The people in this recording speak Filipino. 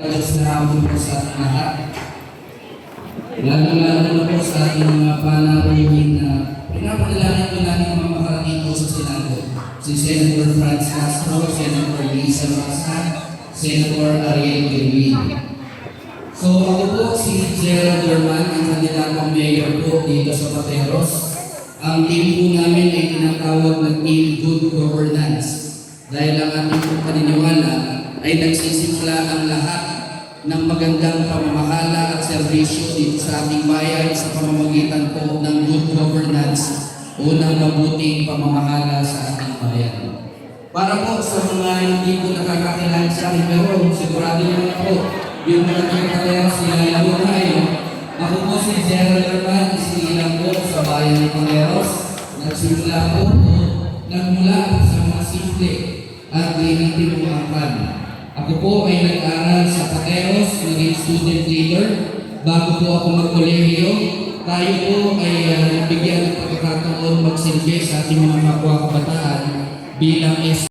Alas na hapon po sa ating lahat. Lalo-lalo na po sa ating mga panarihing na pinapadalangin po natin mga makarating po sa Senado. Si Senator Franz Castro, Senator Lisa Masa, Senator Ariel Gerwin. So ako po si Gerald German, ang kandidatong mayor po dito sa Pateros. Ang team po namin ay tinatawag na Team Good Governance. Dahil ang ating po paniniwala ay nagsisimula ang lahat ng magandang pamamahala at serbisyo dito sa ating bayan sa pamamagitan po ng good governance o ng mabuting pamamahala sa ating bayan. Para po sa mga hindi po nakakakilala sa akin, pero sigurado naman po yung mga Pateros sila po tayo. Ako po si Gerald German, isilang po sa bayan ng Pateros. Nagsimula po nagmula sa mga simple at limiting mga Ako po ay nag-aral sa Pateros, naging student leader. Bago po ako mag-kolehiyo, tayo po ay nabigyan ng pagkakataon magsilbi sa ating mga kapwa kabataan bilang